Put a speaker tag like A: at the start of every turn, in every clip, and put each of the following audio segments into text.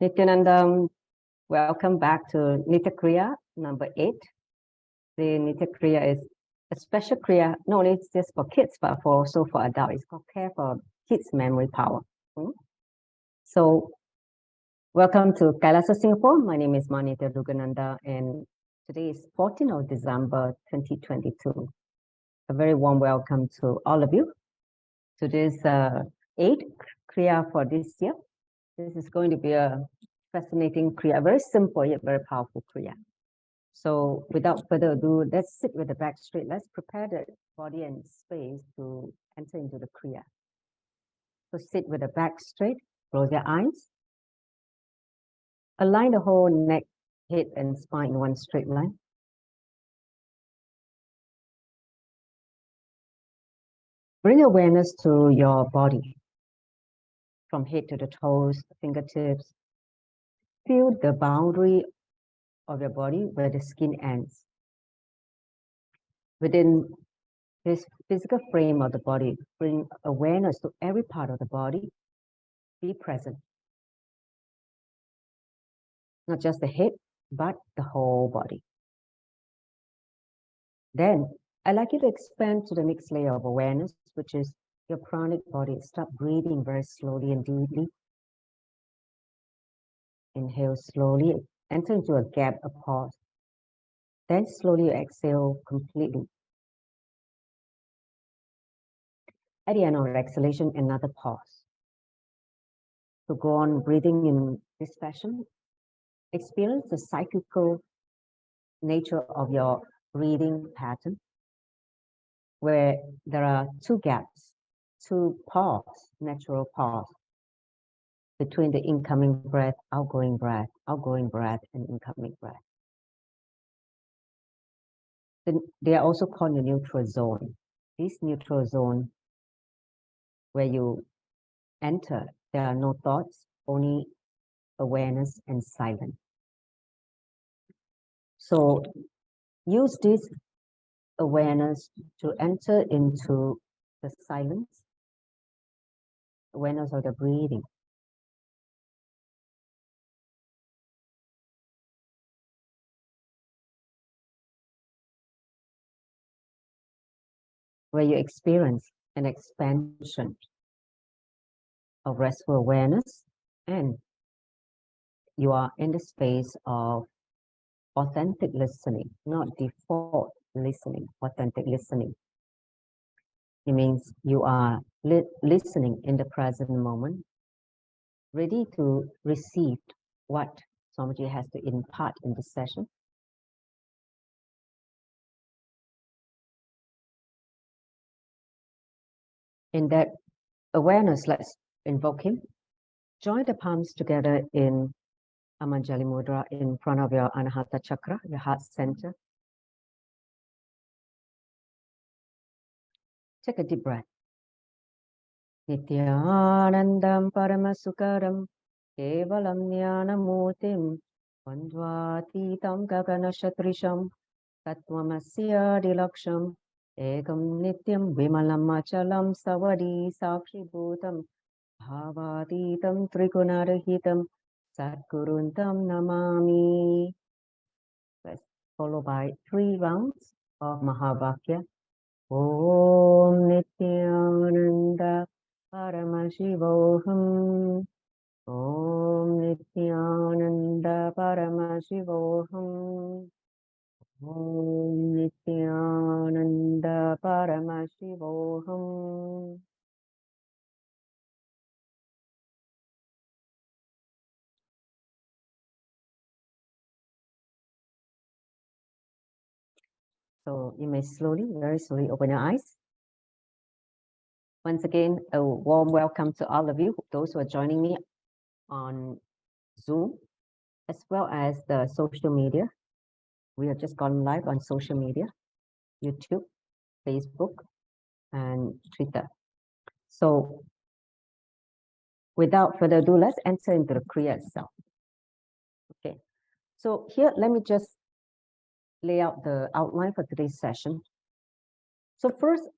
A: Nithyananda, welcome back to Nithya Kriya number 8. The Nithya Kriya is a special Kriya, not only just for kids, but also for adults. It's called Care for Kids Memory Power. So, welcome to Kailasa, Singapore. My name is Nithya Kriya, and today is 14th of December 2022. A very warm welcome to all of you to this 8th Kriya for this year. This is going to be a fascinating Kriya, very simple yet very powerful Kriya. So without further ado, let's sit with the back straight. Let's prepare the body and space to enter into the Kriya. So sit with the back straight, close your eyes. Align the whole neck, head and spine in one straight line. Bring awareness to your body, from head to the toes, fingertips. Feel the boundary of your body where the skin ends. Within this physical frame of the body, bring awareness to every part of the body. Be present. Not just the head, but the whole body. Then, I'd like you to expand to the next layer of awareness, which is your pranic body. Start breathing very slowly and deeply. Inhale slowly, enter into a gap, a pause. Then slowly exhale completely. At the end of exhalation, another pause. So go on breathing in this fashion. Experience the cyclical nature of your breathing pattern, where there are two gaps, two pause, natural pause, between the incoming breath, and incoming breath. Then they are also called the neutral zone. This neutral zone, where you enter, there are no thoughts, only awareness and silence. So use this awareness to enter into the silence, awareness of the breathing. Where you experience an expansion of restful awareness, and you are in the space of authentic listening, not default listening, authentic listening. It means you are listening in the present moment, ready to receive what Swamiji has to impart in this session. In that awareness, let's invoke him. Join the palms together in Amanjali Mudra in front of your Anahata Chakra, your heart center. Take a deep breath. Nithyanandam Paramasukaram Kevalam Jnanamurtim Vandvatitam Gaganashatrisham Tattvamasya Dilaksham Ekam Nityam Vimalam Achalam Savadi Sakshi Bhutam Bhavatitam Trigunarahitam Satguruntam Namami. Let's follow by 3 rounds of Mahavakya. Om Nithyananda Paramashivam. Om Nithyananda Paramashivam. Om Nithyananda Paramashivam. So you may slowly, very slowly open your eyes. Once again, a warm welcome to all of you, those who are joining me on Zoom, as well as the social media. We have just gone live on social media, YouTube, Facebook, and Twitter. So without further ado, let's enter into the Kriya itself. Okay, so here, let me just lay out the outline for today's session. So first,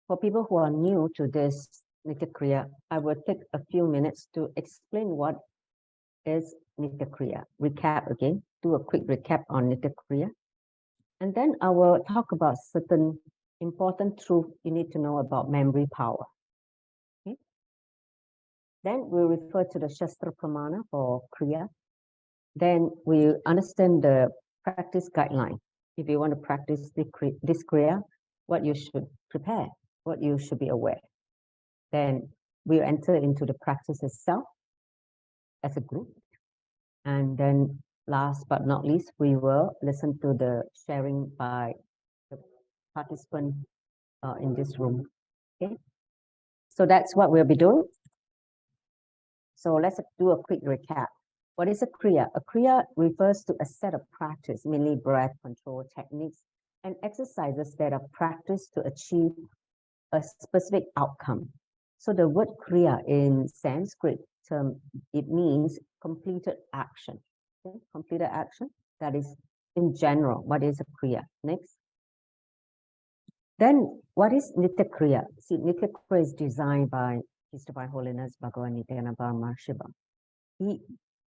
A: for people who are new to this Nithya Kriya, I will take a few minutes to explain what is Nithya Kriya. Recap again, do a quick recap on Nithya Kriya. And then I will talk about certain important truth you need to know about memory power. Okay? Then we'll refer to the Shastra Pramana for Kriya. Then we understand the practice guideline. If you want to practice this Kriya, what you should prepare, what you should be aware. Then we'll enter into the practice itself as a group. And then last but not least, we will listen to the sharing by the participant in this room. Okay, so that's what we'll be doing. So let's do a quick recap. What is a Kriya? A Kriya refers to a set of practice, mainly breath control techniques and exercises that are practiced to achieve a specific outcome. So the word Kriya in Sanskrit term, it means completed action. Okay? Completed action, that is in general, what is a Kriya? Next. Then what is Nithya Kriya? See, Nithya Kriya is designed by His Divine Holiness Bhagavan Nithyananda Paramashivam.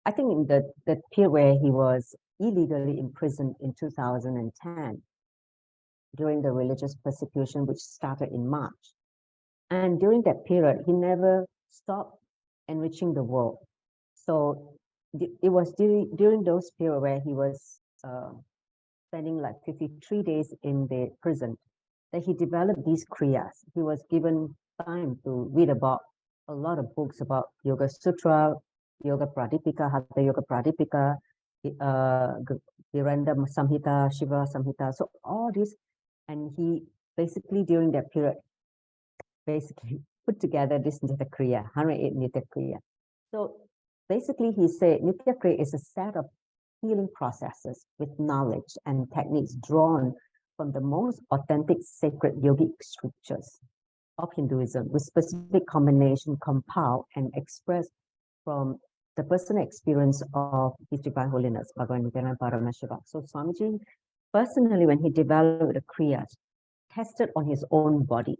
A: I think in the period where he was illegally imprisoned in 2010 during the religious persecution which started in March. And during that period, he never stopped enriching the world. So it was during those periods where he was spending like 53 days in the prison that he developed these kriyas. He was given time to read about a lot of books about Yoga Sutra, Yoga Pradipika, Hatha Yoga Pradipika, Gheranda Samhita, Shiva Samhita. So all this, and he basically during that period, basically put together this Nithya Kriya, 108 Nithya Kriya. So basically he said Nithya Kriya is a set of healing processes with knowledge and techniques drawn from the most authentic sacred yogic scriptures of Hinduism with specific combination compiled and expressed from the personal experience of His Divine Holiness Bhagavan Nithyananda Paramashivam. So Swamiji, personally, when he developed the Kriyas, tested on his own body.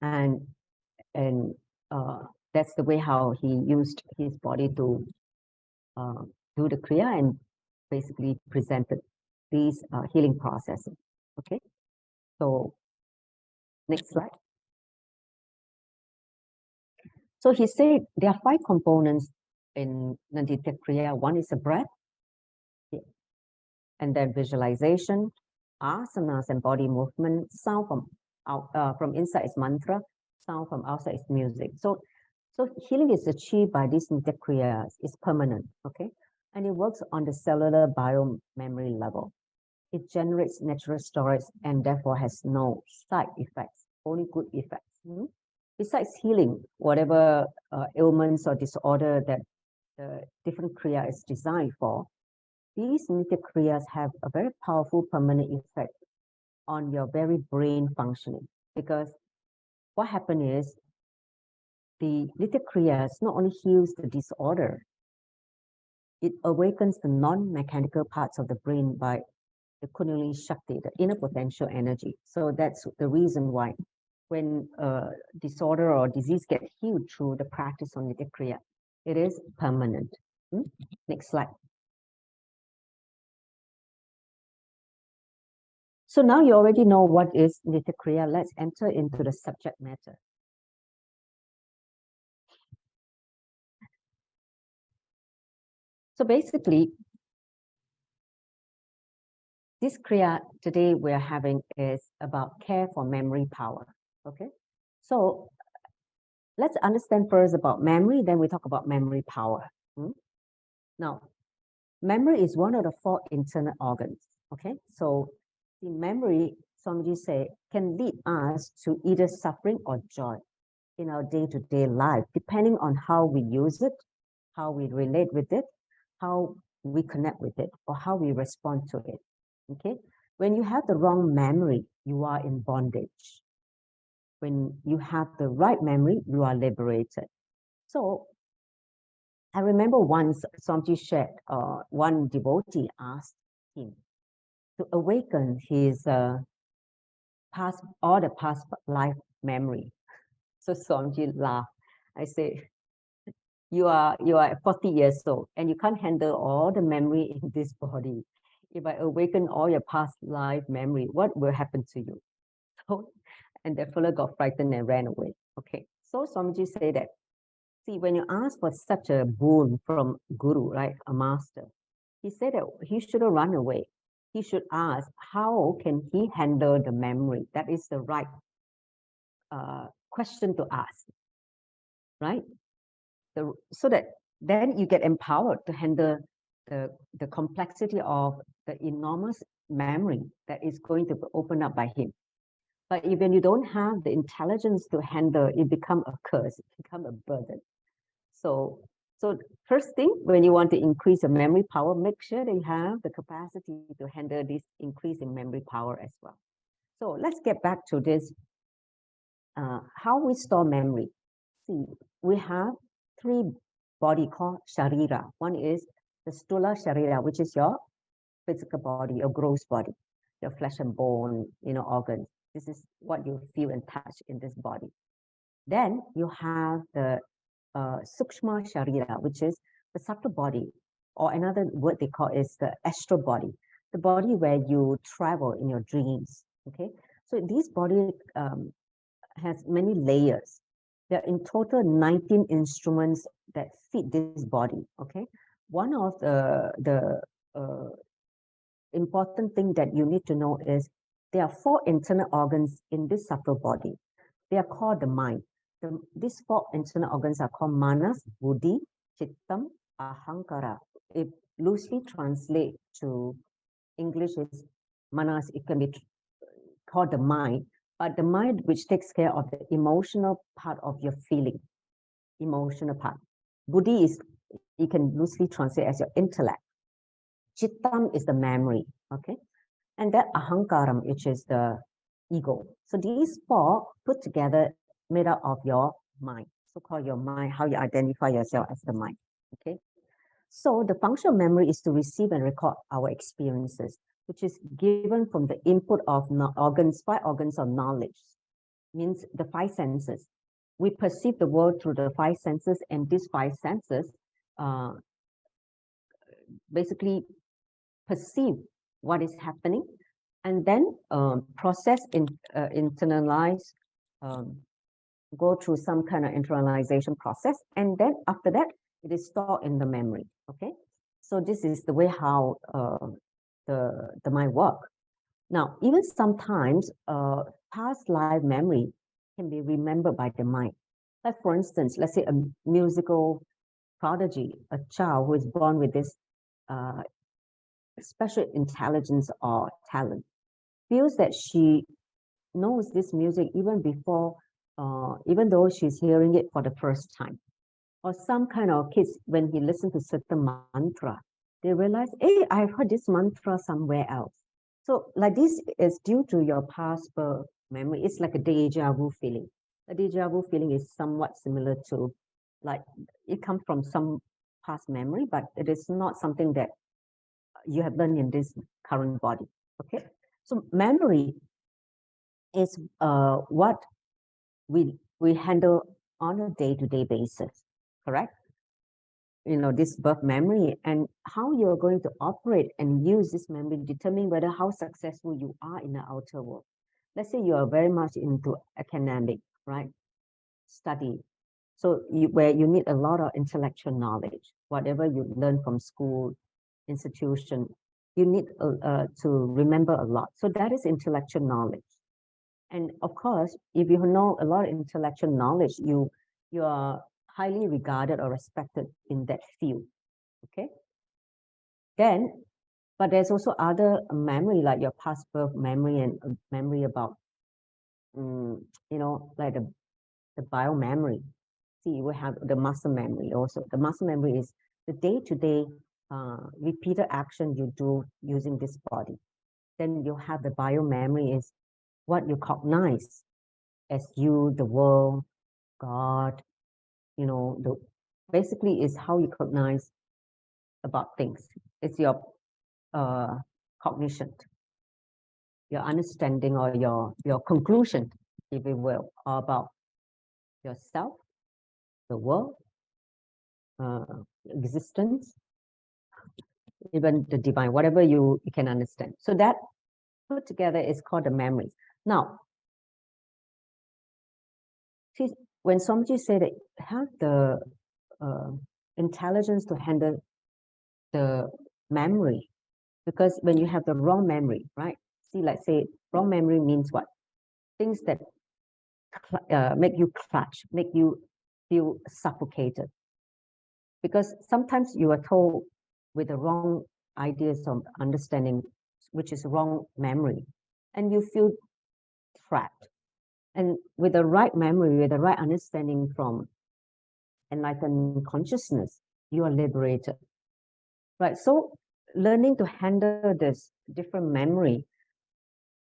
A: And that's the way how he used his body to do the Kriya and basically presented these healing processes. Okay, so next slide. So he said there are 5 components in Nithya Kriya. One is the breath, and then visualization, asanas and body movement, sound from inside is mantra, sound from outside is music. So healing is achieved by these Nithya Kriyas, it's permanent, okay? And it works on the cellular bio-memory level. It generates natural storage and therefore has no side effects, only good effects. Besides healing, whatever ailments or disorder that the different Kriya is designed for, these Nithya Kriyas have a very powerful permanent effect on your very brain functioning. Because what happens is, the Nithya Kriyas not only heals the disorder, it awakens the non-mechanical parts of the brain by the Kundalini shakti, the inner potential energy. So that's the reason why when disorder or disease get healed through the practice of Nithya Kriya, it is permanent. Next slide. So now you already know what is Nithya Kriya. Let's enter into the subject matter. So basically, this Kriya today we're having is about care for memory power. Okay, so let's understand first about memory, then we talk about memory power. Now, memory is one of the 4 internal organs. Okay, so the memory, Swamiji say, can lead us to either suffering or joy in our day-to-day life, depending on how we use it, how we relate with it, how we connect with it, or how we respond to it. Okay, when you have the wrong memory, you are in bondage. When you have the right memory, you are liberated. So I remember once Swamiji shared, one devotee asked him to awaken his past life memory. So Swamiji laughed. I say, you are 40 years old and you can't handle all the memory in this body. If I awaken all your past life memory, what will happen to you? So, and the fellow got frightened and ran away. Okay, so Swamiji said that, see, when you ask for such a boon from Guru, right, a master, he said that he shouldn't run away. He should ask, how can he handle the memory? That is the right question to ask, right? So that then you get empowered to handle the complexity of the enormous memory that is going to be opened up by him. But when you don't have the intelligence to handle, it become a curse, it become a burden. So first thing, when you want to increase your memory power, make sure that you have the capacity to handle this increase in memory power as well. So let's get back to this, how we store memory. See, we have three body called sharira. One is the stula sharira, which is your physical body, your gross body, your flesh and bone, organs. This is what you feel and touch in this body. Then you have the sukshma sharira, which is the subtle body, or another word they call is the astral body, the body where you travel in your dreams. Okay, so this body has many layers. There are in total 19 instruments that fit this body. Okay, one of the important thing that you need to know is there are 4 internal organs in this subtle body. They are called the mind. These 4 internal organs are called manas, buddhi, chittam, ahankara. It loosely translates to English is manas. It can be called the mind, but the mind which takes care of the emotional part of your feeling, emotional part. Buddhi is, you can loosely translate as your intellect. Chittam is the memory, okay? And that ahankaram, which is the ego. So these 4 put together made up of your mind. So called your mind, how you identify yourself as the mind, okay? So the function of memory is to receive and record our experiences, which is given from the input of organs, 5 organs of knowledge, means the 5 senses. We perceive the world through the 5 senses, and these 5 senses basically perceive what is happening and then process, internalize, go through some kind of internalization process, and then after that, it is stored in the memory, okay? So this is the way how the mind works. Now, even sometimes past life memory can be remembered by the mind. Like for instance, let's say a musical prodigy, a child who is born with this special intelligence or talent, feels that she knows this music even before, even though she's hearing it for the first time. Or some kind of kids, when he listen to certain mantra, they realize, hey, I've heard this mantra somewhere else. So like this is due to your past birth memory. It's like a deja vu feeling. A deja vu feeling is somewhat similar to, like, it comes from some past memory, but it is not something that you have done in this current body. Okay, so memory is what we handle on a day-to-day basis, correct? This birth memory, and how you're going to operate and use this memory determine whether how successful you are in the outer world. Let's say you are very much into academic, right? Study. So where you need a lot of intellectual knowledge, whatever you learn from school, institution, you need to remember a lot. So that is intellectual knowledge. And of course, if you know a lot of intellectual knowledge, you are highly regarded or respected in that field. Okay. Then, but there's also other memory like your past birth memory and memory about, like the bio memory. See, we have the muscle memory also. The muscle memory is the day-to-day repeated action you do using this body. Then you have the bio memory is what you cognize as you, the world, God, basically is how you cognize about things. It's your cognition, your understanding or your conclusion, if you will, about yourself, the world, existence, even the divine, whatever you can understand. So that put together is called the memories. Now, see, when Swamiji said that have the intelligence to handle the memory, because when you have the wrong memory, right? See, like say, wrong memory means what? Things that make you clutch, make you feel suffocated. Because sometimes you are told with the wrong ideas of understanding, which is wrong memory, and you feel trapped. And with the right memory, with the right understanding from enlightened consciousness, you are liberated. Right? So learning to handle this different memory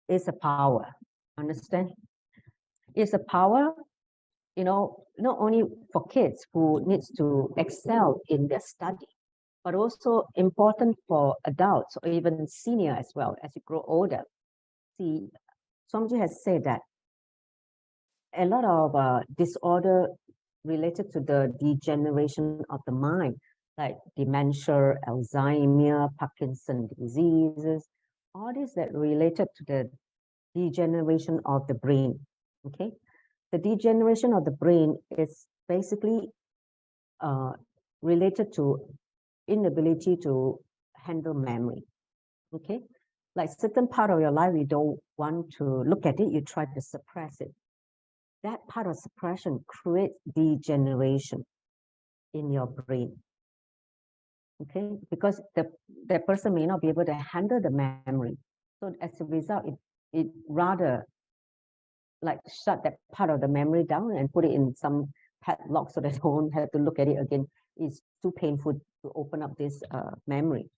A: is a power. Understand? It's a power, not only for kids who needs to excel in their study, but also important for adults or even senior as well as you grow older. See, Swamiji has said that a lot of disorder related to the degeneration of the mind, like dementia, Alzheimer, Parkinson's diseases, all these that related to the degeneration of the brain. Okay, the degeneration of the brain is basically related to inability to handle memory. Okay, like certain part of your life you don't want to look at it, you try to suppress it. That part of suppression creates degeneration in your brain. Okay, because the person may not be able to handle the memory. So as a result, it rather like shut that part of the memory down and put it in some padlock so they don't have to look at it again. It's too painful to open up this memory.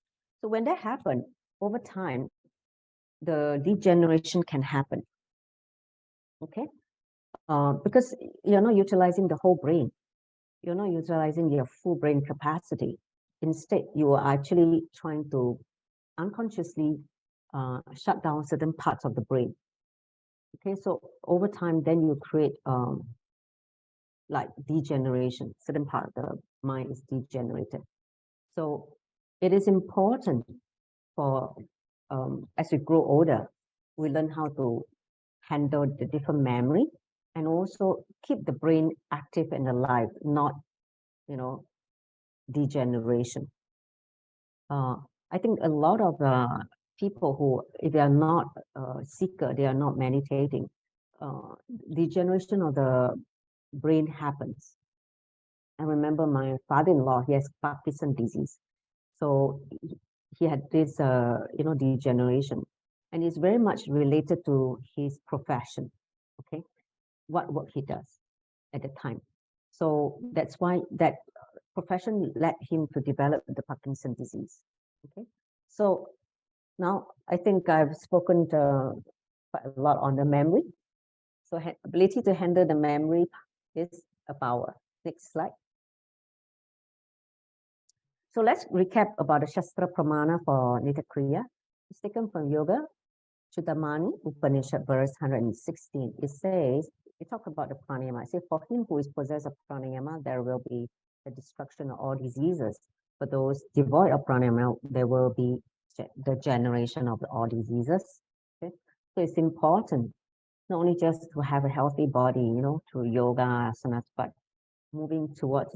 A: So when that happens, over time, the degeneration can happen. Okay, because you're not utilizing the whole brain. You're not utilizing your full brain capacity. Instead, you are actually trying to unconsciously shut down certain parts of the brain. Okay, so over time, then you create like degeneration. Certain part of the mind is degenerated. So it is important for as we grow older, we learn how to handle the different memory and also keep the brain active and alive, not degeneration. I think a lot of people who, if they are not seeker, they are not meditating, degeneration of the brain happens. I remember my father-in-law, he has Parkinson's disease. So he had this, degeneration. And it's very much related to his profession, okay? What work he does at the time. So that's why that profession led him to develop the Parkinson's disease. Okay, so now I think I've spoken quite a lot on the memory. So ability to handle the memory is a power. Next slide. So let's recap about the Shastra Pramana for Nithya Kriya. It's taken from Yoga Chudamani Upanishad, verse 116. It says, we talk about the pranayama. It says, for him who is possessed of pranayama, there will be the destruction of all diseases. For those devoid of pranayama, there will be the generation of all diseases. Okay? So it's important not only just to have a healthy body, through yoga, asanas, but moving towards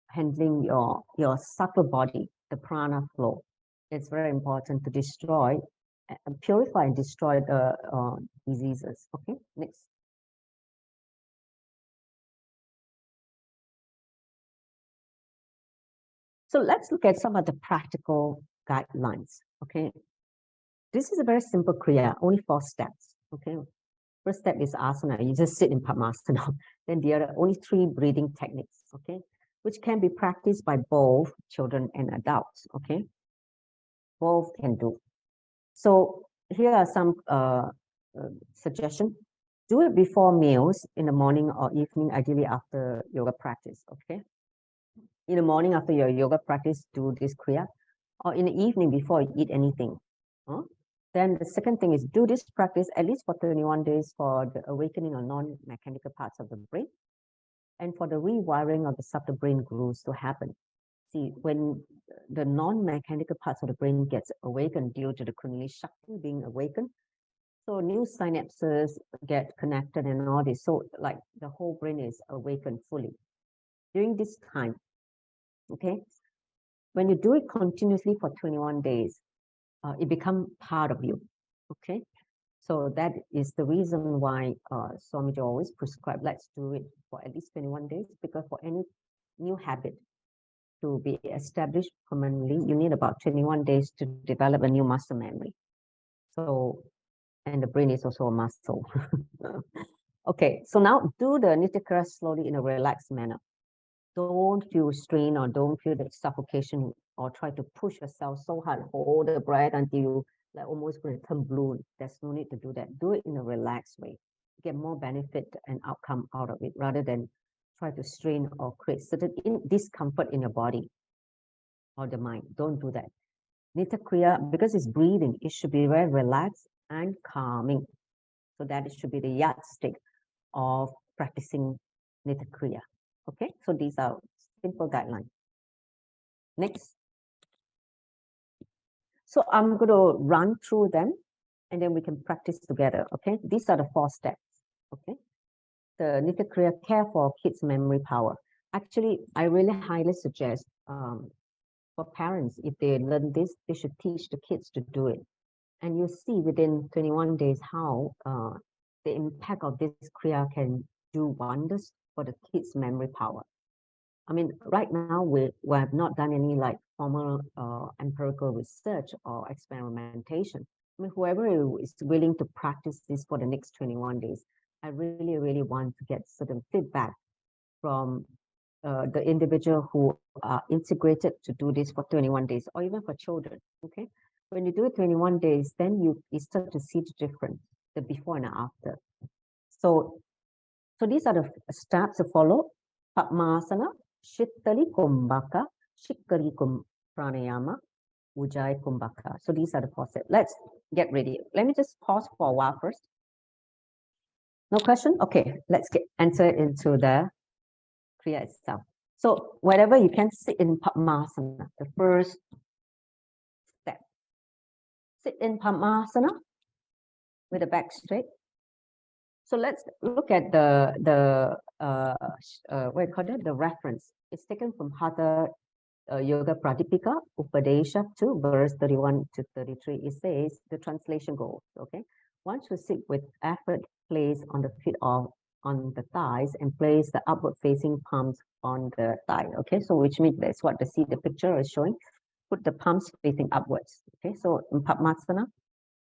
A: handling your subtle body, the prana flow. It's very important to destroy, purify and destroy the diseases. Okay, next. So let's look at some of the practical guidelines. Okay, this is a very simple kriya, only 4 steps. Okay, first step is asana. You just sit in Padmasana. Then the other, only 3 breathing techniques. Okay, which can be practiced by both children and adults. Okay, both can do. So here are some suggestions. Do it before meals in the morning or evening, ideally after yoga practice. Okay, in the morning after your yoga practice, do this kriya, or in the evening before you eat anything. Then the second thing is do this practice at least for 21 days for the awakening of non-mechanical parts of the brain. and for the rewiring of the subtle brain grooves to happen. See, when the non-mechanical parts of the brain gets awakened due to the Kundalini shakti being awakened, so new synapses get connected and all this. So like the whole brain is awakened fully. During this time, okay, when you do it continuously for 21 days, it becomes part of you, okay? So that is the reason why Swamiji always prescribe, let's do it for at least 21 days, because for any new habit to be established permanently, you need about 21 days to develop a new muscle memory. So, and the brain is also a muscle. Okay, so now do the Nithya Kriyas slowly in a relaxed manner. Don't feel strain or don't feel the suffocation or try to push yourself so hard, hold the breath until you like almost going to turn blue. There's no need to do that. Do it in a relaxed way. Get more benefit and outcome out of it rather than try to strain or create certain discomfort in your body or the mind. Don't do that. Nithya Kriya, because it's breathing, it should be very relaxed and calming. So that it should be the yardstick of practicing Nithya Kriya. Okay, so these are simple guidelines. Next. So I'm going to run through them and then we can practice together. Okay, these are the 4 steps. Okay, the Nithya Kriya, care for kids' memory power. Actually, I really highly suggest for parents, if they learn this, they should teach the kids to do it. And you see within 21 days how the impact of this Kriya can do wonders for the kids' memory power. I mean, right now we have not done any like formal empirical research or experimentation. I mean, whoever is willing to practice this for the next 21 days, I really, really want to get certain feedback from the individual who are integrated to do this for 21 days, or even for children. Okay, when you do it 21 days, then you start to see the difference, the before and after. So these are the steps to follow. Padmasana, Shittali Kumbhaka, Shikari Pranayama, Ujjayi Kumbhaka. So these are the 4 steps. Let's get ready. Let me just pause for a while first. No question? Okay, let's enter into the Kriya itself. So wherever you can sit in Padmasana, the first step. Sit in Padmasana with the back straight. So let's look at the what do you call it? The reference. It's taken from Hatha Yoga Pradipika, Upadesha 2, verse 31 to 33. It says, the translation goes, okay? One should sit with effort, place on the feet or on the thighs and place the upward facing palms on the thigh, okay? So which means that's what the picture is showing. Put the palms facing upwards, okay? So in Padmasana,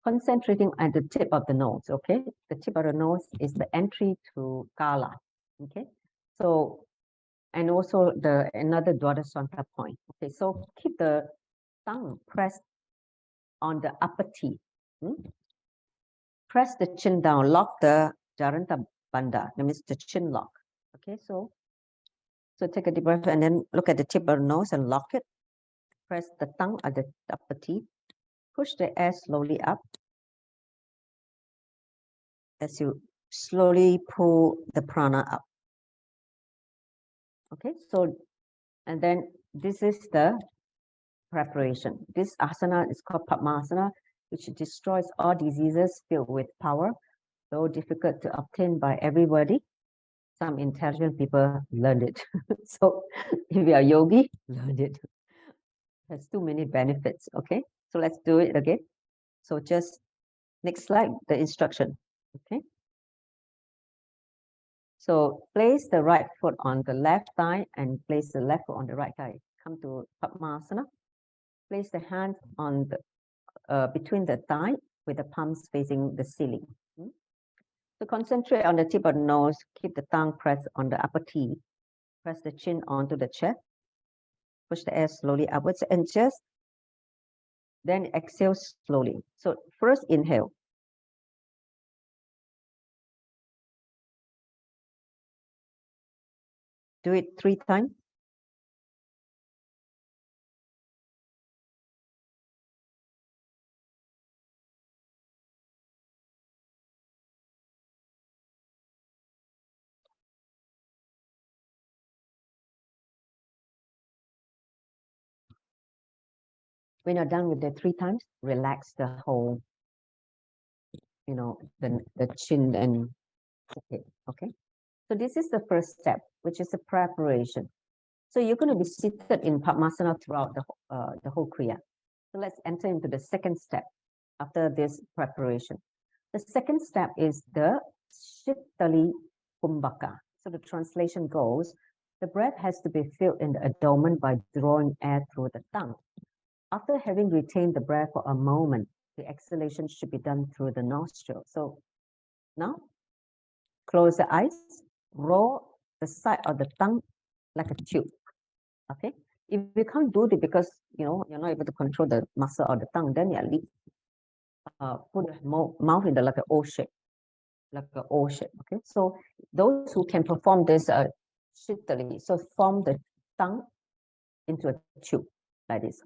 A: concentrating at the tip of the nose, okay? The tip of the nose is the entry to Kala, okay? So, and also another Dwadasanta point. Okay, so keep the tongue pressed on the upper teeth. Press the chin down, lock the Jaranta Bandha, that means the chin lock. Okay, so take a deep breath and then look at the tip of the nose and lock it. Press the tongue at the upper teeth. Push the air slowly up as you slowly pull the prana up. Okay, so, and then this is the preparation. This asana is called Padmasana, which destroys all diseases filled with power, though difficult to obtain by everybody. Some intelligent people learned it. So if you are yogi, learn it. There's too many benefits, okay? So let's do it again. So just next slide, the instruction, okay? So place the right foot on the left thigh and place the left foot on the right thigh. Come to Padmasana. Place the hand on the between the thigh with the palms facing the ceiling. So concentrate on the tip of the nose. Keep the tongue pressed on the upper teeth. Press the chin onto the chest. Push the air slowly upwards and just then exhale slowly. So first inhale. Do it 3 times. When you're done with the 3 times, relax the whole, the chin and okay, okay. So this is the first step, which is the preparation. So you're going to be seated in Padmasana throughout the whole Kriya. So let's enter into the second step after this preparation. The second step is the Shittali Kumbhaka. So the translation goes, the breath has to be filled in the abdomen by drawing air through the tongue. After having retained the breath for a moment, the exhalation should be done through the nostril. So now, close the eyes, roll the side of the tongue like a tube. Okay. If you can't do it because you're not able to control the muscle of the tongue, then you at least put the mouth in like an O shape, Okay. So those who can perform this shittali, so form the tongue into a tube like this.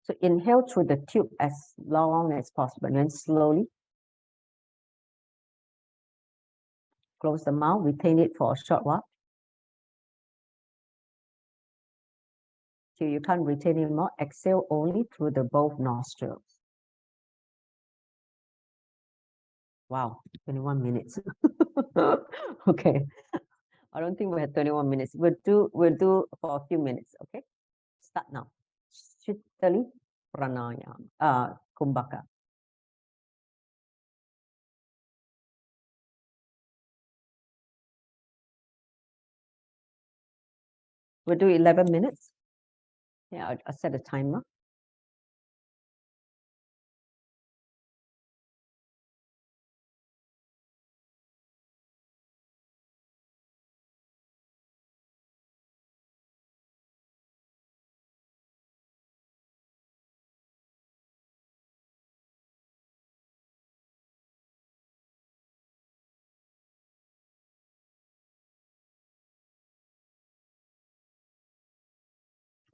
A: So inhale through the tube as long as possible, and then slowly close the mouth, retain it for a short while. Till you can't retain it more, exhale only through the both nostrils. Wow, 21 minutes. Okay. I don't think we had 21 minutes. We'll do for a few minutes, okay? Start now. Shittali pranayama, kumbhaka. We'll do 11 minutes. Yeah, I'll set a timer.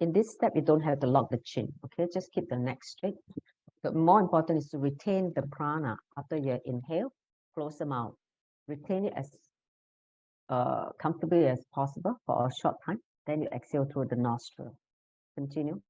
A: In this step, you don't have to lock the chin, okay? Just keep the neck straight. But more important is to retain the prana after you inhale, close the mouth. Retain it as comfortably as possible for a short time. Then you exhale through the nostril. Continue.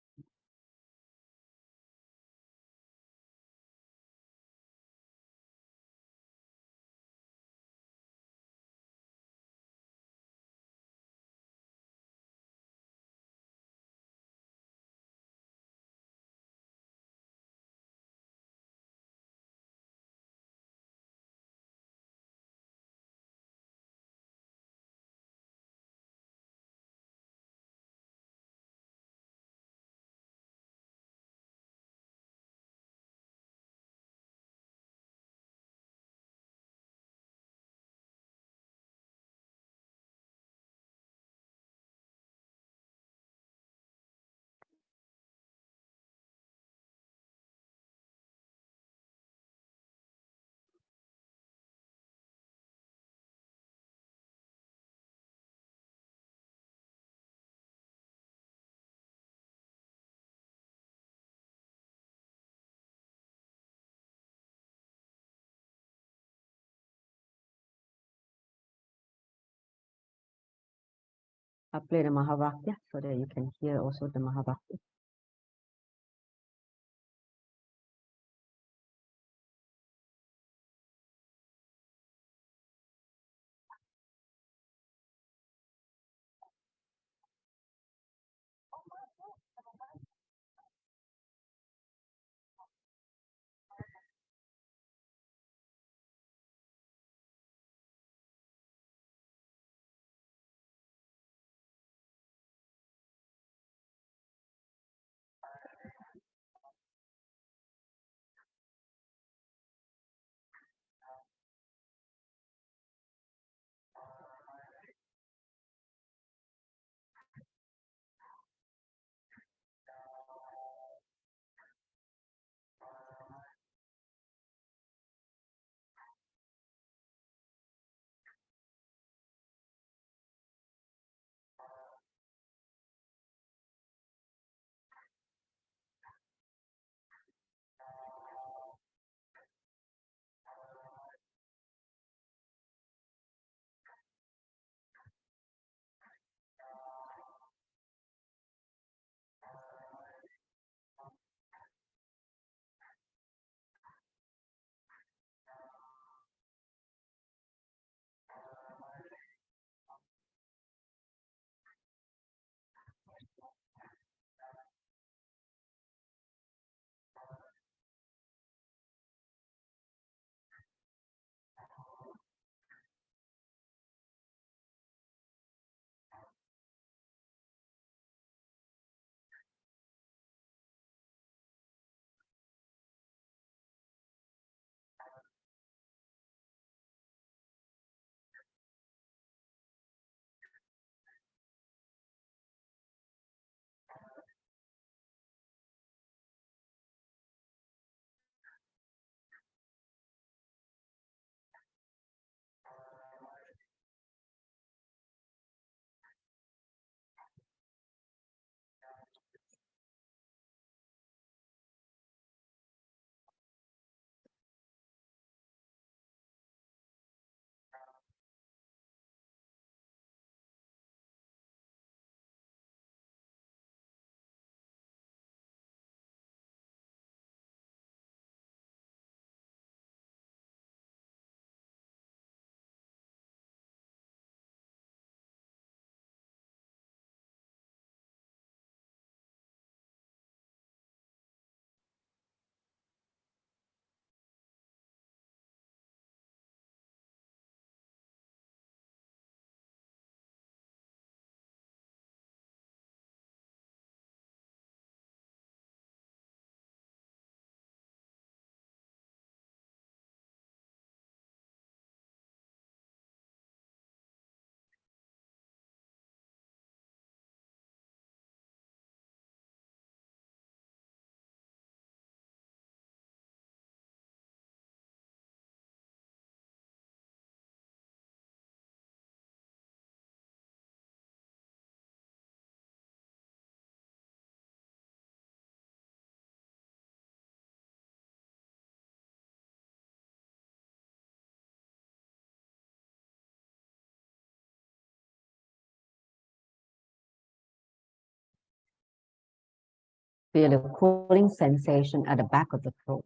A: I'll play the Mahavakya so that you can hear also the Mahavakya. Feel a cooling sensation at the back of the throat.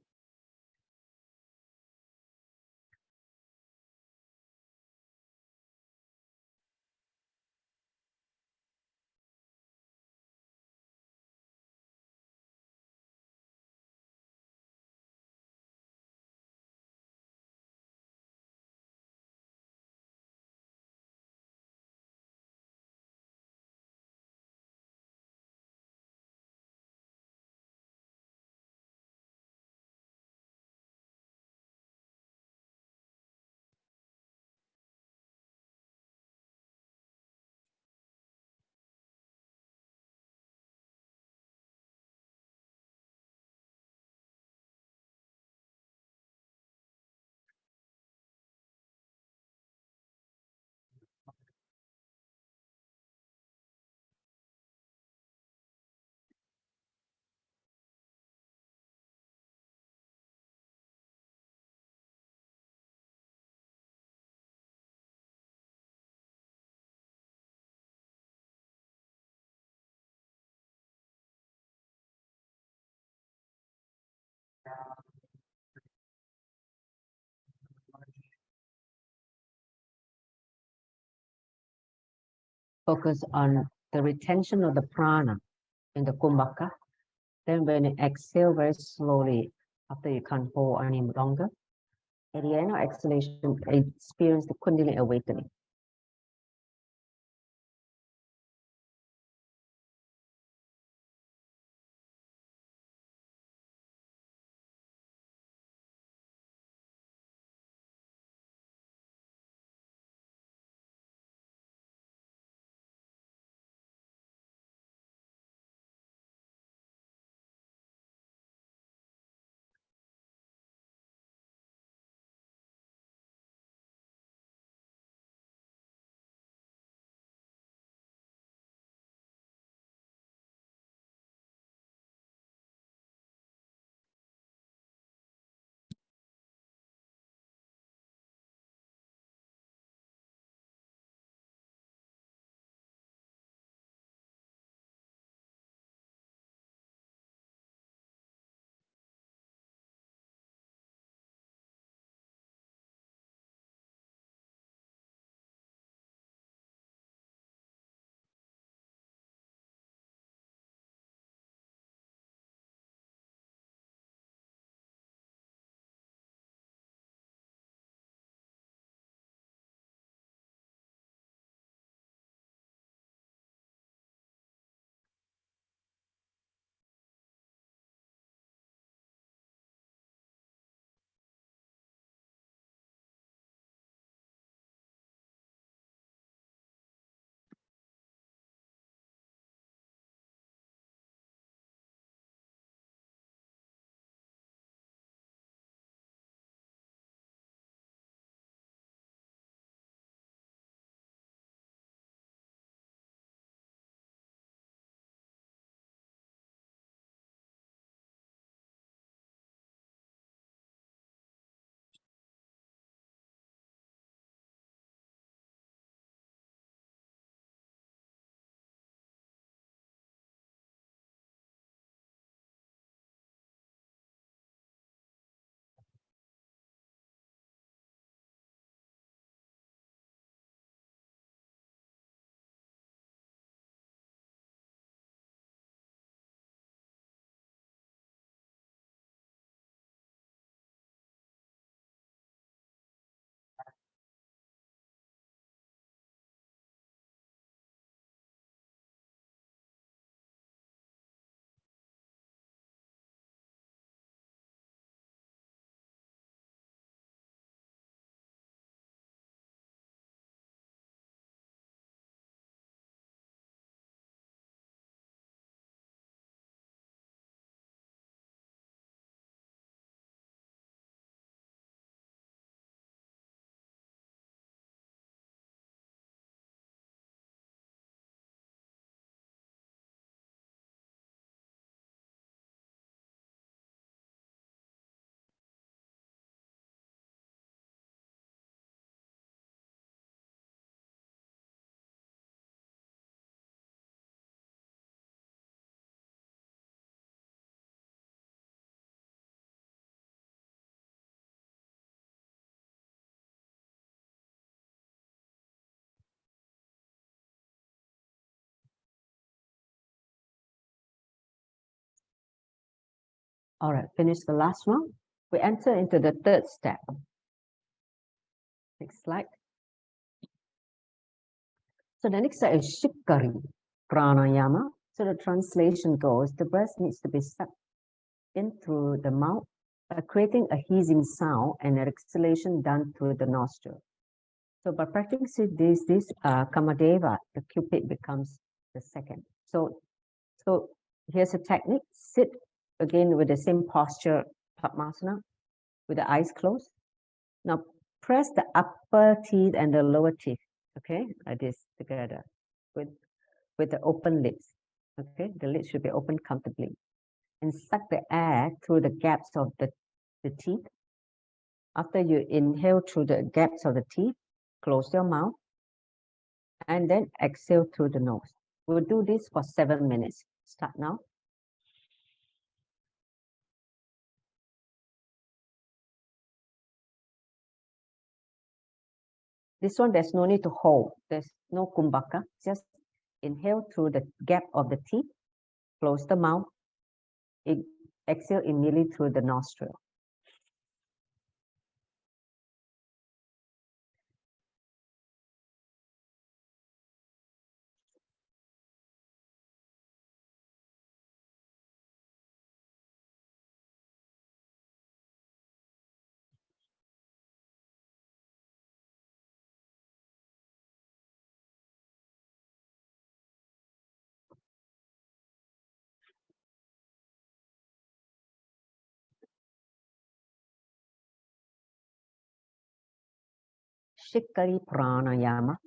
A: Focus on the retention of the prana in the kumbhaka. Then when you exhale very slowly, after you can't hold any longer, at the end of exhalation, experience the Kundalini awakening. All right, finish the last one. We enter into the third step. Next slide. So the next step is Shikari Pranayama. So the translation goes, the breath needs to be sucked in through the mouth, creating a hissing sound and an exhalation done through the nostril. So by practicing this Kamadeva, the Cupid becomes the second. So here's a technique. Sit again with the same posture, Padmasana, with the eyes closed. Now press the upper teeth and the lower teeth, okay, like this together with the open lips. Okay, the lips should be open comfortably. And suck the air through the gaps of the teeth. After you inhale through the gaps of the teeth, close your mouth, and then exhale through the nose. We'll do this for 7 minutes. Start now. This one, there's no need to hold. There's no kumbhaka. Just inhale through the gap of the teeth, close the mouth, exhale immediately through the nostril. Shikari Pranayama.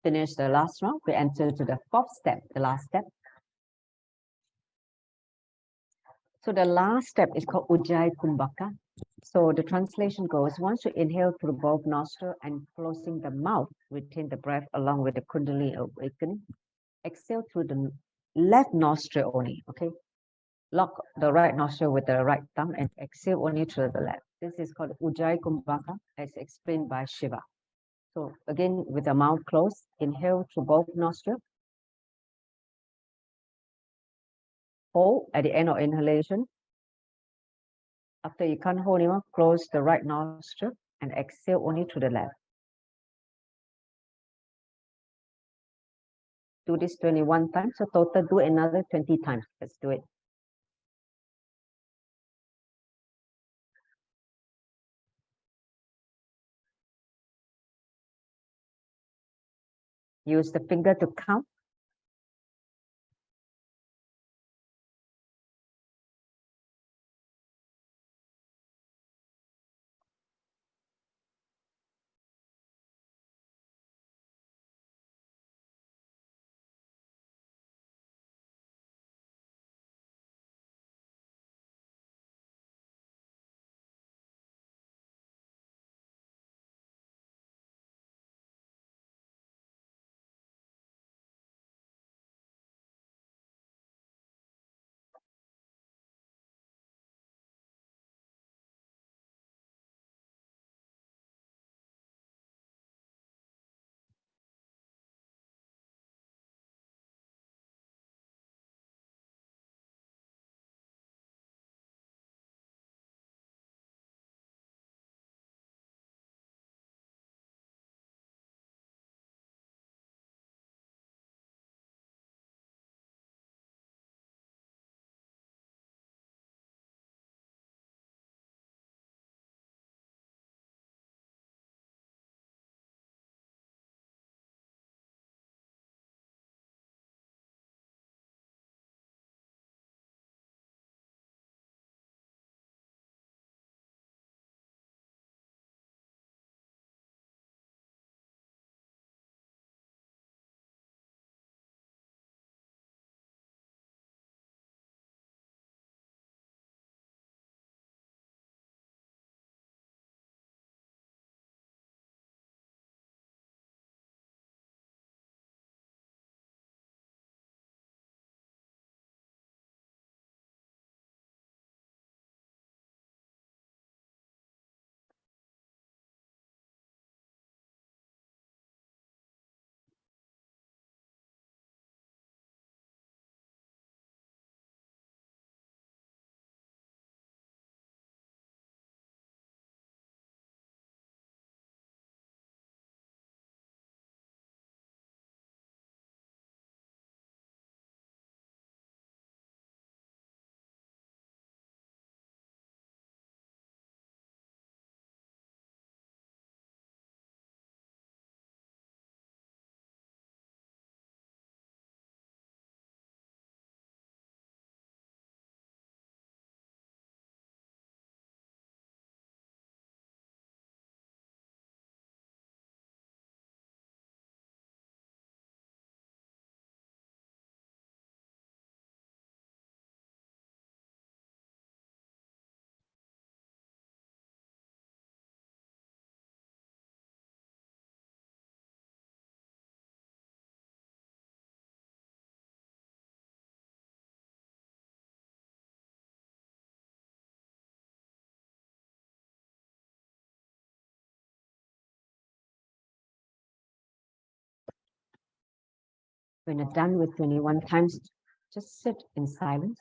A: finish the last round, we enter to the fourth step, the last step. So the last step is called Ujjayi Kumbhaka. So the translation goes, once you inhale through both nostrils and closing the mouth, retain the breath along with the Kundalini awakening. Exhale through the left nostril only, okay? Lock the right nostril with the right thumb and exhale only through the left. This is called Ujjayi Kumbhaka, as explained by Shiva. So again, with the mouth closed, inhale through both nostrils. Hold at the end of inhalation. After you can't hold anymore, close the right nostril and exhale only to the left. Do this 21 times. So total, do another 20 times. Let's do it. Use the finger to count. When you're done with 21 times, just sit in silence.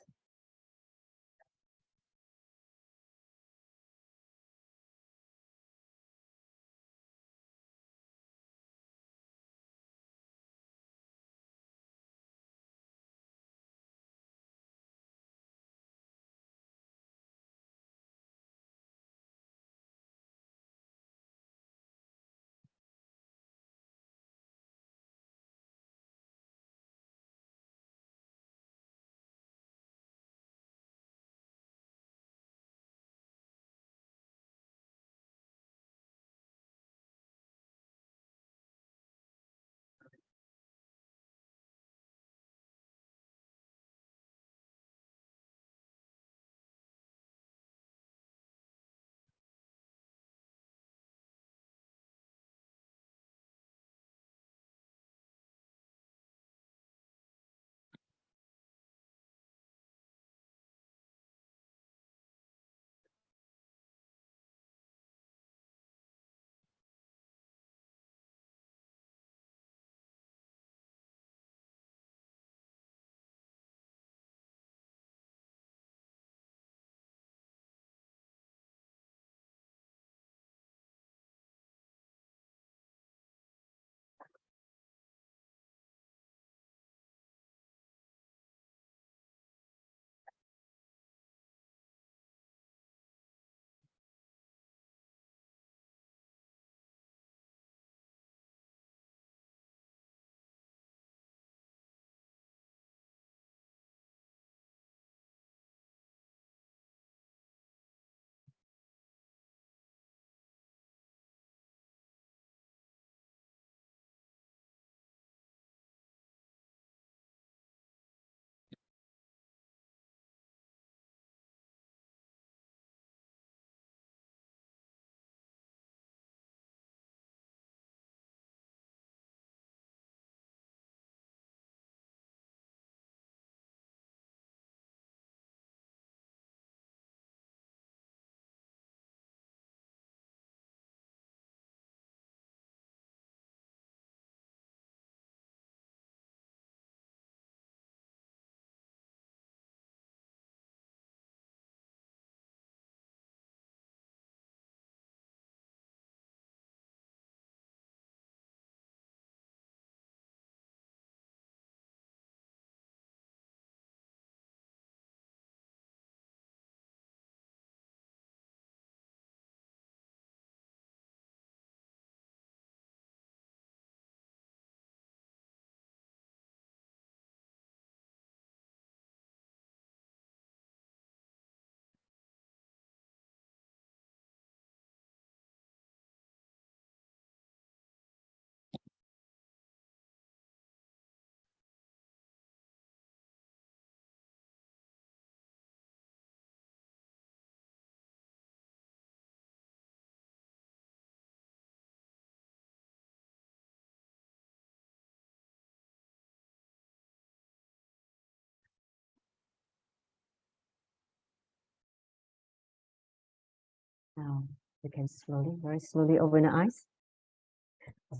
A: Now you can slowly, very slowly open your eyes.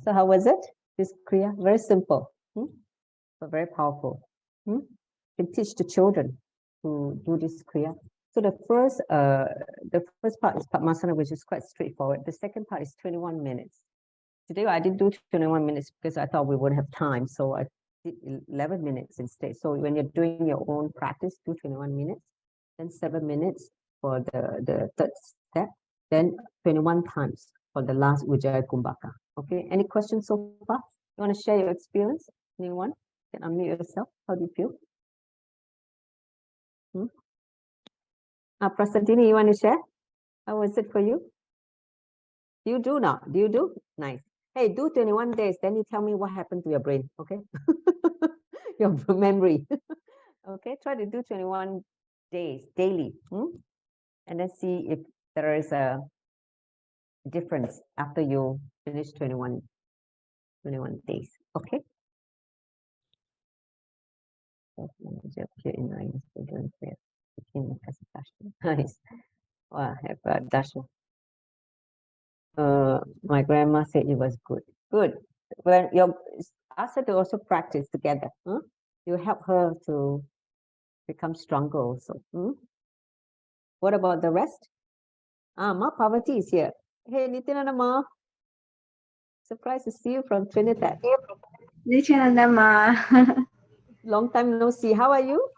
A: So how was it? This Kriya? Very simple, but very powerful. You can teach the children to do this Kriya. So the first part is Padmasana, which is quite straightforward. The second part is 21 minutes. Today I didn't do 21 minutes because I thought we wouldn't have time. So I did 11 minutes instead. So when you're doing your own practice, do 21 minutes, then 7 minutes for the third step, then 21 times for the last Ujjaya Kumbhaka. Okay, any questions so far? You want to share your experience? Anyone? You can unmute yourself. How do you feel? Prasadini, you want to share? How was it for you? You do now. Do you do? Nice. Hey, do 21 days, then you tell me what happened to your brain, okay? Your memory. Okay, try to do 21 days daily. And then see if there is a difference after you finish 21 days. Okay. Nice. Wow, have a darshan. My grandma said it was good. Good. When you ask her to also practice together. You help her to become stronger also. What about the rest? Ma Parvati is here. Hey, Nithyananda Ma. Surprised to see you from Trinidad.
B: Nithyananda Ma.
A: Long time no see. How are you?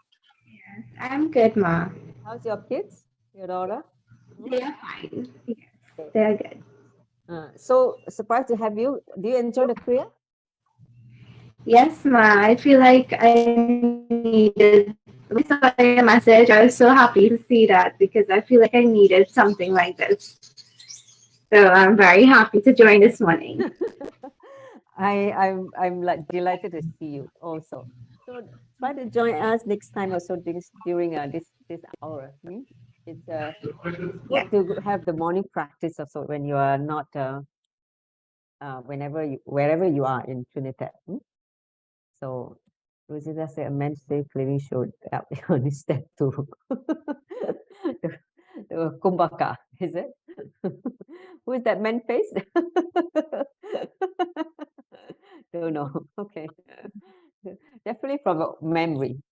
B: Yes, I'm good, Ma.
A: How's your kids? Your daughter?
B: They are fine. Yes, they are good.
A: So surprised to have you. Do you enjoy the Kriya?
B: Yes, Ma. I feel like I needed. When I saw your message, I was so happy to see that because I feel like I needed something like this. So I'm very happy to join this morning.
A: I'm like delighted to see you also. So try to join us next time also during this hour. It's
B: Yeah.
A: good to have the morning practice also when you are not wherever you are in Trinidad. So Rosita said a man today clearly showed up on his step to the Kumbhaka, is it? Who is that man face? Don't know. Okay. Definitely from a memory.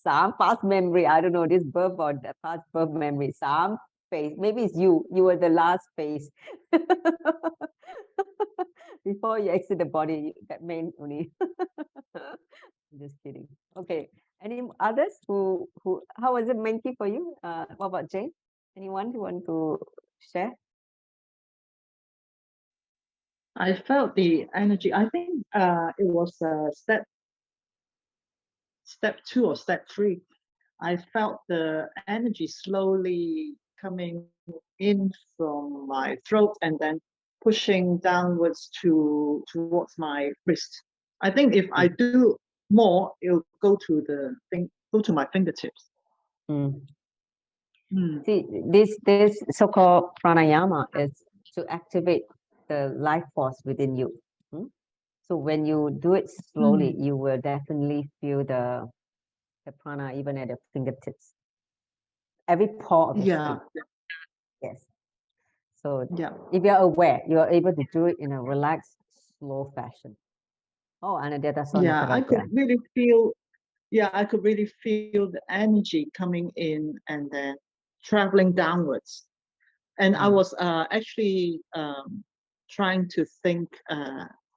A: Some past memory. I don't know this birth or the past birth memory. Some face. Maybe it's you. You were the last face. Before you exit the body, that meant only. Just kidding. Okay. Any others who how was it Menki for you? What about Jane? Anyone who want to share?
C: I felt the energy. I think it was step 2 or step 3. I felt the energy slowly coming in from my throat and then pushing downwards towards my wrist. I think if I do more, it'll go to my fingertips.
A: See, this so-called pranayama is to activate the life force within you. So when you do it slowly, you will definitely feel the prana even at the fingertips. Every pore of your skin. Yes. So if you're aware, you're able to do it in a relaxed, slow fashion. Oh, Anadeta Sonata.
C: I could really feel the energy coming in and then traveling downwards. And I was actually trying to think,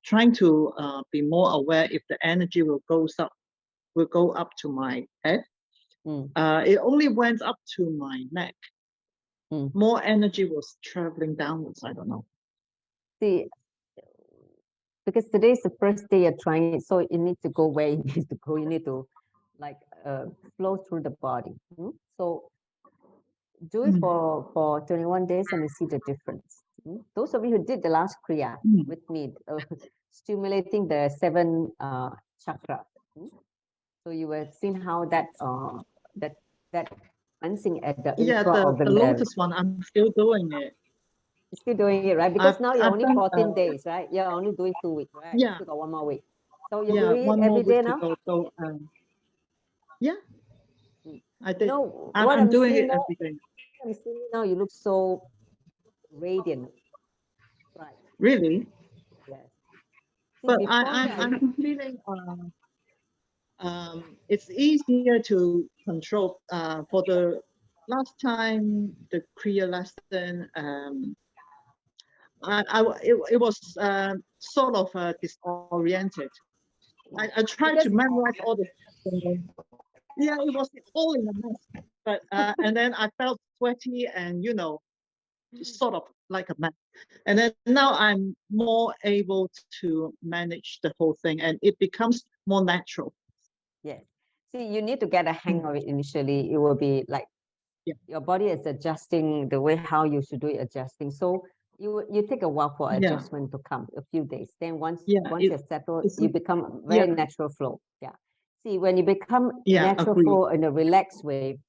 C: trying to be more aware if the energy will go up to my head. It only went up to my neck. More energy was traveling downwards. I don't know.
A: See, because today is the first day you're trying it, so you need to go where you need to go. You need to like flow through the body. So do it for 21 days and you see the difference. Those of you who did the last Kriya with me, stimulating the 7 chakra. So you were seeing how that cleansing at the
C: the lotus one, I'm still doing it.
A: You're still doing it, right? Because now you're only 14 days, right? You're only doing 2 weeks, right?
C: Yeah.
A: Still got 1 more week. So you're doing it
C: one
A: every
C: more
A: day
C: week
A: now?
C: to go. So, yeah. I did.
A: No,
C: I'm doing it every day.
A: I'm seeing you now, you look so radiant. Right.
C: Really.
A: Yes. See,
C: But
A: before that,
C: I'm feeling it's easier to control. For the last time, the Kriya lesson, it was sort of disoriented. I tried to
A: because
C: memorize all the. Yeah, it was all in a mess. But and then I felt sweaty and sort of like a mess. And then now I'm more able to manage the whole thing, and it becomes more natural.
A: yes. See, you need to get a hang of it initially. It will be like
C: Yeah.
A: your body is adjusting the way how you should do it, adjusting. So you take a while for
C: Yeah.
A: adjustment to come, a few days. Then once
C: Yeah.
A: you're settled,
C: It's
A: you become
C: yeah.
A: very natural flow. Yeah. See, when you become
C: Yeah.
A: natural
C: Agree.
A: flow in a relaxed way,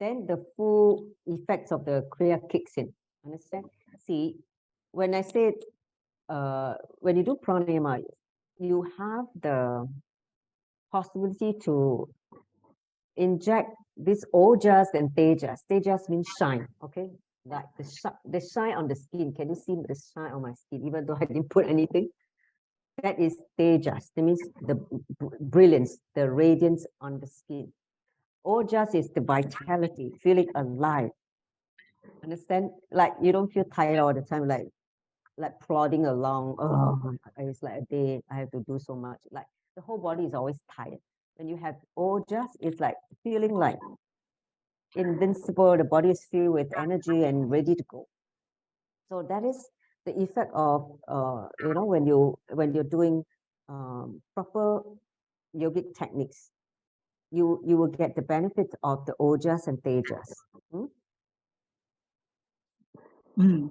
A: then the full effects of the Kriya kicks in. Understand? See, when I said when you do pranayama, you have the possibility to inject this ojas and tejas. Tejas means shine, okay? Like the shine on the skin. Can you see the shine on my skin, even though I didn't put anything? That is tejas. That means the brilliance, the radiance on the skin. Ojas is the vitality, feeling alive. Understand? Like you don't feel tired all the time, like plodding along. Oh, it's like a day I have to do so much. Like the whole body is always tired. When you have ojas, it's like feeling like invincible. The body is filled with energy and ready to go. So that is the effect of when you're doing proper yogic techniques. You will get the benefit of the ojas and tejas.
C: Mm.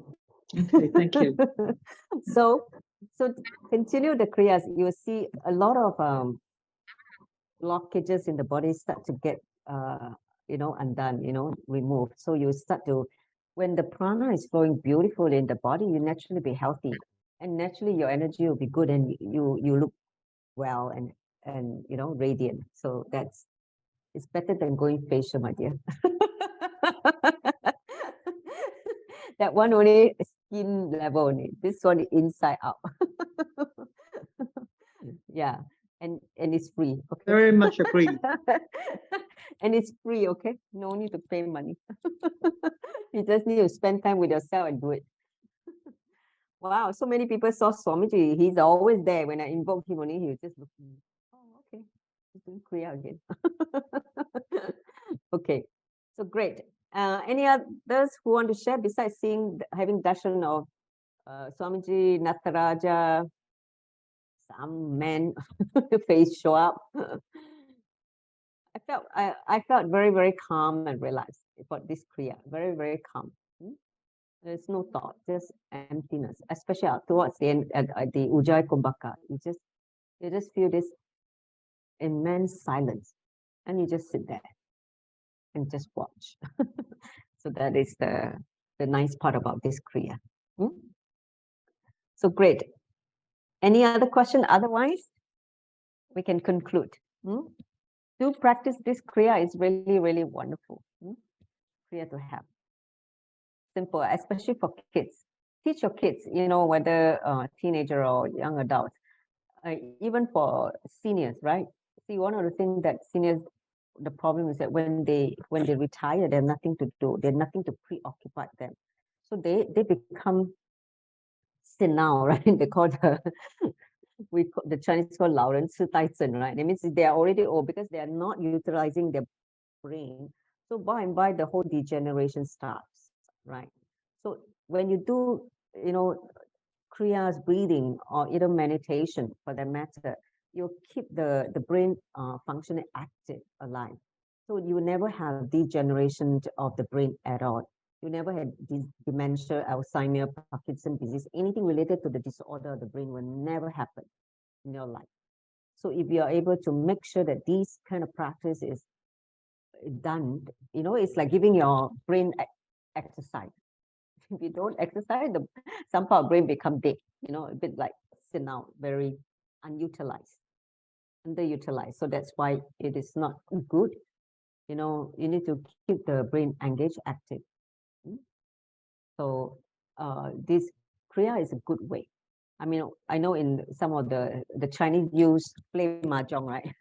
C: Okay. Thank you.
A: so so continue the kriyas. You will see a lot of blockages in the body start to get undone, removed. So you start to, when the prana is flowing beautifully in the body, you naturally be healthy, and naturally your energy will be good, and you look well and radiant. So it's better than going facial, my dear. That one only skin level only. This one inside out. Yeah, and it's free. Okay.
C: Very much agree.
A: And it's free, okay? No need to pay money. You just need to spend time with yourself and do it. Wow, so many people saw Swamiji. He's always there. When I invoke him only, he was just looking. Oh, okay. He's doing Kriya again. Okay, so great. Any others who want to share besides having darshan of Swamiji, Nataraja, some man face show up? I felt very, very calm and relaxed about this kriya. Very, very calm. There's no thought, just emptiness. Especially towards the end at the Ujjayi Kumbhaka, you just feel this immense silence, and you just sit there and just watch. So that is the nice part about this kriya. So great. Any other question? Otherwise, we can conclude. Do practice this kriya is really, really wonderful. Kriya to have. Simple, especially for kids. Teach your kids, whether teenager or young adult, even for seniors, right? See, one of the things that seniors, the problem is that when they retire, they have nothing to do. They have nothing to preoccupy them. So they become now, right? They call the Chinese call 老人痴呆症, right? That means they are already old because they are not utilizing their brain. So by and by, the whole degeneration starts, right? So when you do, kriyas, breathing, or either meditation for that matter, you keep the brain functioning active, alive. So you never have degeneration of the brain at all. You never had dementia, Alzheimer, Parkinson's disease, anything related to the disorder of the brain will never happen in your life. So if you are able to make sure that this kind of practice is done, it's like giving your brain exercise. If you don't exercise, some part of brain become dead, a bit like senile, very unutilized, underutilized. So that's why it is not good. You need to keep the brain engaged, active. So this Kriya is a good way. I mean, I know in some of the Chinese use play mahjong, right?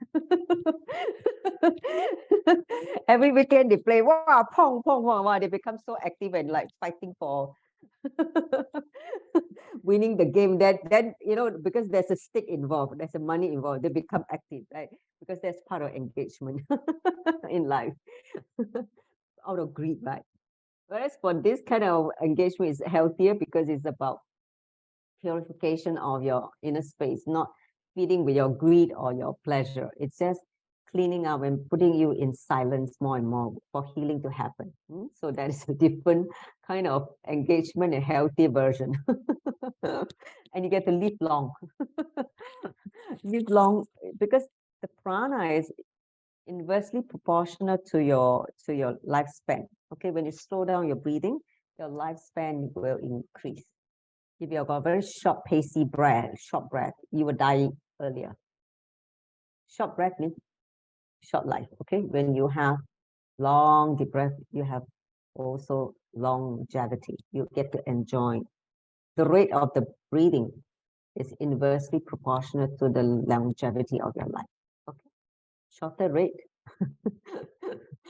A: Every weekend they play, wow, pong, pong, pong, wow, they become so active and like fighting for winning the game. Then because there's a stake involved, there's a money involved, they become active, right? Because that's part of engagement in life, out of greed, right? Whereas for this kind of engagement is healthier because it's about purification of your inner space, not feeding with your greed or your pleasure. It's just cleaning up and putting you in silence more and more for healing to happen. So that is a different kind of engagement, a healthy version. And you get to live long. Live long because the prana is inversely proportional to your lifespan. Okay, when you slow down your breathing, your lifespan will increase. If you've got very short, pacey short breath, you will die earlier. Short breath means short life. Okay, when you have long deep breath, you have also longevity. You get to enjoy. The rate of the breathing is inversely proportional to the longevity of your life. Okay, shorter rate,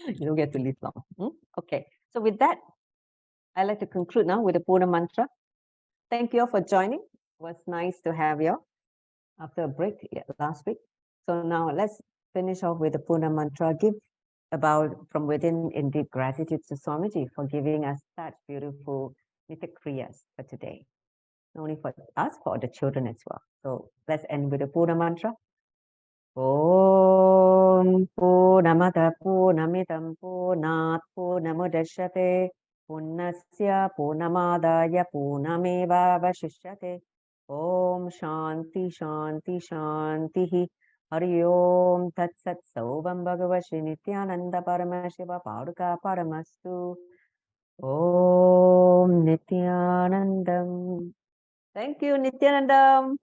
A: you don't get to live long. Okay, so with that, I'd like to conclude now with the Purna mantra. Thank you all for joining. It was nice to have you after a break last week. So now let's finish off with the Purna mantra. Give about from within indeed gratitude to Swamiji for giving us such beautiful Nithya Kriyas for today. Not only for us, for the children as well. So let's end with the Purna mantra. Om Purnamada Purnamidam Purnat Purnamudachyate Purnasya Purnamadaya Purnameva Vashishyate. Om Shanti Shanti Shanti Hari Om Tat Sat Saubam Bhagavashi Nithyananda Paramashiva Paduka Paramastu. Om Nithyanandam. Thank you, Nithyanandam.